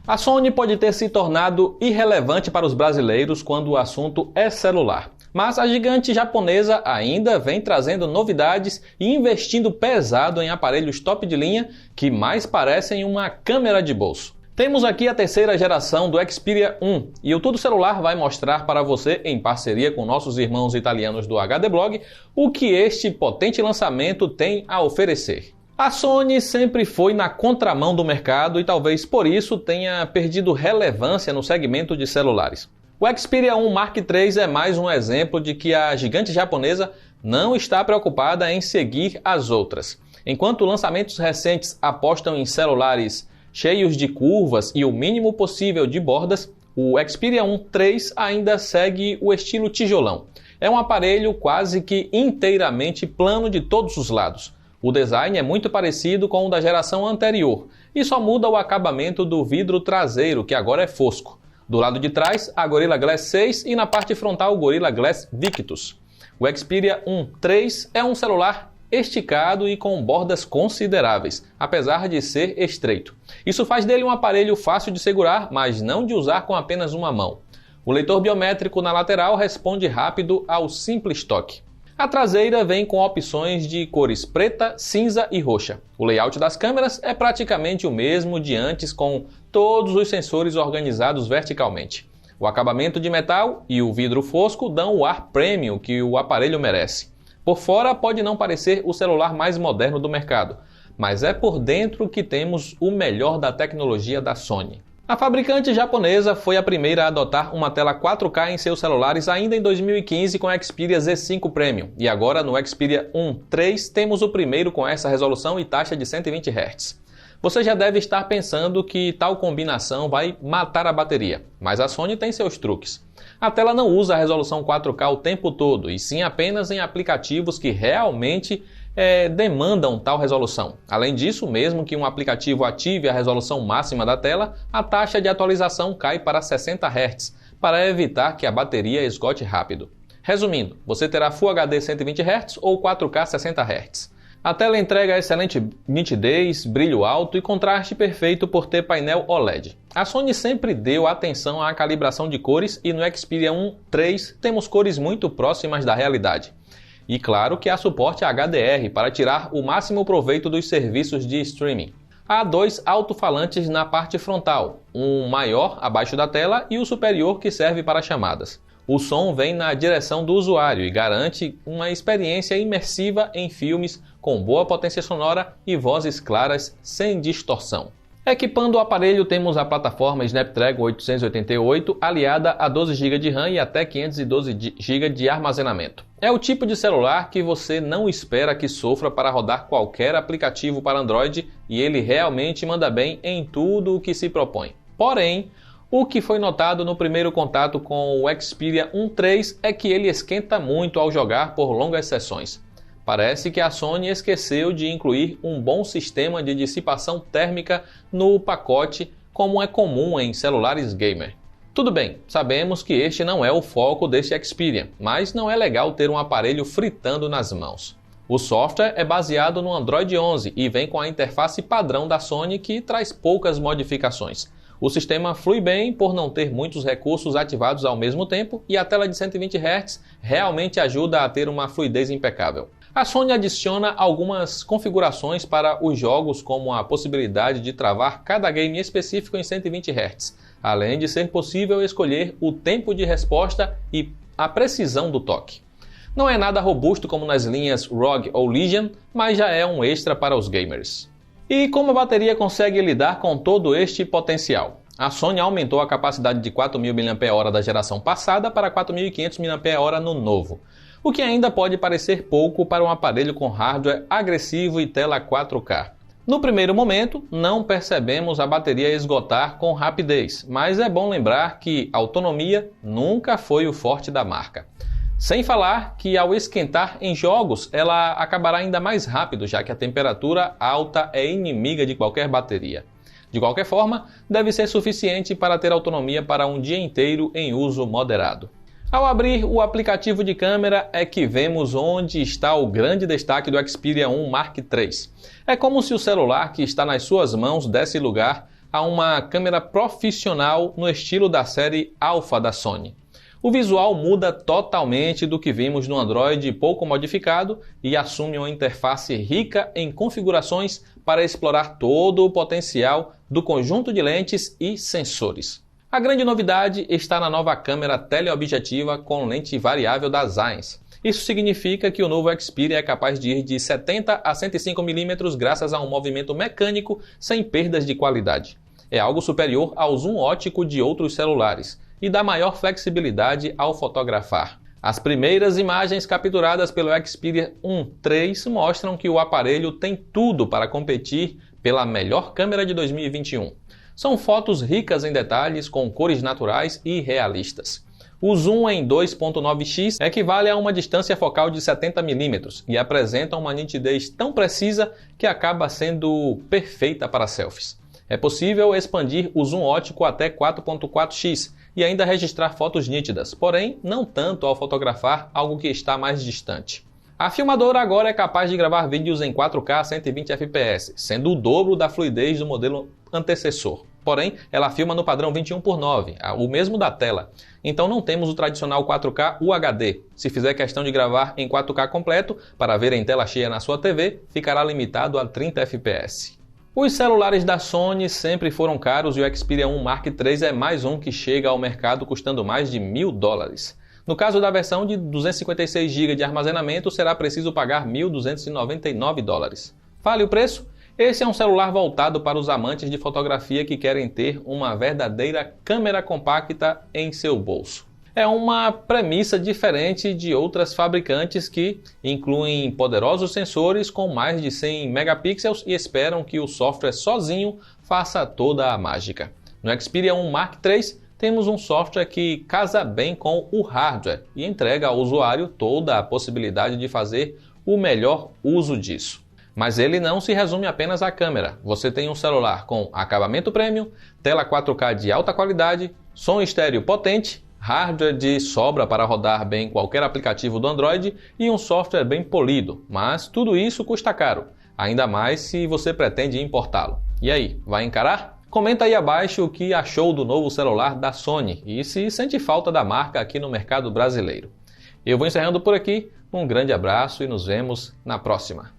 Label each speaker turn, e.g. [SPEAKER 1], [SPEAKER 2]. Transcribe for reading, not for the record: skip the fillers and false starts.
[SPEAKER 1] A Sony pode ter se tornado irrelevante para os brasileiros quando o assunto é celular. Mas a gigante japonesa ainda vem trazendo novidades e investindo pesado em aparelhos top de linha que mais parecem uma câmera de bolso. Temos aqui a terceira geração do Xperia 1 e o Tudo Celular vai mostrar para você, em parceria com nossos irmãos italianos do HD Blog, o que este potente lançamento tem a oferecer. A Sony sempre foi na contramão do mercado e talvez por isso tenha perdido relevância no segmento de celulares. O Xperia 1 Mark III é mais um exemplo de que a gigante japonesa não está preocupada em seguir as outras. Enquanto lançamentos recentes apostam em celulares cheios de curvas e o mínimo possível de bordas, o Xperia 1 III ainda segue o estilo tijolão. É um aparelho quase que inteiramente plano de todos os lados. O design é muito parecido com o da geração anterior e só muda o acabamento do vidro traseiro, que agora é fosco. Do lado de trás, a Gorilla Glass 6 e na parte frontal, o Gorilla Glass Victus. O Xperia 1 III é um celular esticado e com bordas consideráveis, apesar de ser estreito. Isso faz dele um aparelho fácil de segurar, mas não de usar com apenas uma mão. O leitor biométrico na lateral responde rápido ao simples toque. A traseira vem com opções de cores preta, cinza e roxa. O layout das câmeras é praticamente o mesmo de antes, com todos os sensores organizados verticalmente. O acabamento de metal e o vidro fosco dão o ar premium que o aparelho merece. Por fora pode não parecer o celular mais moderno do mercado, mas é por dentro que temos o melhor da tecnologia da Sony. A fabricante japonesa foi a primeira a adotar uma tela 4K em seus celulares ainda em 2015 com o Xperia Z5 Premium. E agora no Xperia 1 III temos o primeiro com essa resolução e taxa de 120 Hz. Você já deve estar pensando que tal combinação vai matar a bateria, mas a Sony tem seus truques. A tela não usa a resolução 4K o tempo todo, e sim apenas em aplicativos que realmente demandam tal resolução. Além disso, mesmo que um aplicativo ative a resolução máxima da tela, a taxa de atualização cai para 60 Hz, para evitar que a bateria esgote rápido. Resumindo, você terá Full HD 120 Hz ou 4K 60 Hz. A tela entrega excelente nitidez, brilho alto e contraste perfeito por ter painel OLED. A Sony sempre deu atenção à calibração de cores e no Xperia 1 III temos cores muito próximas da realidade. E claro que há suporte a HDR para tirar o máximo proveito dos serviços de streaming. Há dois alto-falantes na parte frontal, um maior abaixo da tela e o superior que serve para chamadas. O som vem na direção do usuário e garante uma experiência imersiva em filmes com boa potência sonora e vozes claras sem distorção. Equipando o aparelho temos a plataforma Snapdragon 888 aliada a 12 GB de RAM e até 512 GB de armazenamento. É o tipo de celular que você não espera que sofra para rodar qualquer aplicativo para Android e ele realmente manda bem em tudo o que se propõe. Porém, o que foi notado no primeiro contato com o Xperia 1 III é que ele esquenta muito ao jogar por longas sessões. Parece que a Sony esqueceu de incluir um bom sistema de dissipação térmica no pacote, como é comum em celulares gamer. Tudo bem, sabemos que este não é o foco deste Xperia, mas não é legal ter um aparelho fritando nas mãos. O software é baseado no Android 11 e vem com a interface padrão da Sony que traz poucas modificações. O sistema flui bem por não ter muitos recursos ativados ao mesmo tempo e a tela de 120 Hz realmente ajuda a ter uma fluidez impecável. A Sony adiciona algumas configurações para os jogos, como a possibilidade de travar cada game específico em 120 Hz, além de ser possível escolher o tempo de resposta e a precisão do toque. Não é nada robusto como nas linhas ROG ou Legion, mas já é um extra para os gamers. E como a bateria consegue lidar com todo este potencial? A Sony aumentou a capacidade de 4.000 mAh da geração passada para 4.500 mAh no novo, o que ainda pode parecer pouco para um aparelho com hardware agressivo e tela 4K. No primeiro momento, não percebemos a bateria esgotar com rapidez, mas é bom lembrar que autonomia nunca foi o forte da marca. Sem falar que ao esquentar em jogos, ela acabará ainda mais rápido, já que a temperatura alta é inimiga de qualquer bateria. De qualquer forma, deve ser suficiente para ter autonomia para um dia inteiro em uso moderado. Ao abrir o aplicativo de câmera é que vemos onde está o grande destaque do Xperia 1 Mark III. É como se o celular que está nas suas mãos desse lugar a uma câmera profissional no estilo da série Alpha da Sony. O visual muda totalmente do que vimos no Android pouco modificado e assume uma interface rica em configurações para explorar todo o potencial do conjunto de lentes e sensores. A grande novidade está na nova câmera teleobjetiva com lente variável da Zeiss. Isso significa que o novo Xperia é capaz de ir de 70 a 105 mm graças a um movimento mecânico sem perdas de qualidade. É algo superior ao zoom óptico de outros celulares e dá maior flexibilidade ao fotografar. As primeiras imagens capturadas pelo Xperia 1 III mostram que o aparelho tem tudo para competir pela melhor câmera de 2021. São fotos ricas em detalhes, com cores naturais e realistas. O zoom em 2.9x equivale a uma distância focal de 70 mm e apresenta uma nitidez tão precisa que acaba sendo perfeita para selfies. É possível expandir o zoom óptico até 4.4x e ainda registrar fotos nítidas, porém não tanto ao fotografar algo que está mais distante. A filmadora agora é capaz de gravar vídeos em 4K a 120 fps, sendo o dobro da fluidez do modelo antecessor. Porém, ela filma no padrão 21:9, o mesmo da tela. Então não temos o tradicional 4K UHD. Se fizer questão de gravar em 4K completo, para ver em tela cheia na sua TV, ficará limitado a 30 fps. Os celulares da Sony sempre foram caros e o Xperia 1 Mark III é mais um que chega ao mercado custando mais de $1.000. No caso da versão de 256 GB de armazenamento, será preciso pagar $1.299. Vale o preço? Esse é um celular voltado para os amantes de fotografia que querem ter uma verdadeira câmera compacta em seu bolso. É uma premissa diferente de outras fabricantes que incluem poderosos sensores com mais de 100 megapixels e esperam que o software sozinho faça toda a mágica. No Xperia 1 Mark III, temos um software que casa bem com o hardware e entrega ao usuário toda a possibilidade de fazer o melhor uso disso. Mas ele não se resume apenas à câmera. Você tem um celular com acabamento premium, tela 4K de alta qualidade, som estéreo potente, hardware de sobra para rodar bem qualquer aplicativo do Android e um software bem polido. Mas tudo isso custa caro, ainda mais se você pretende importá-lo. E aí, vai encarar? Comenta aí abaixo o que achou do novo celular da Sony e se sente falta da marca aqui no mercado brasileiro. Eu vou encerrando por aqui, um grande abraço e nos vemos na próxima.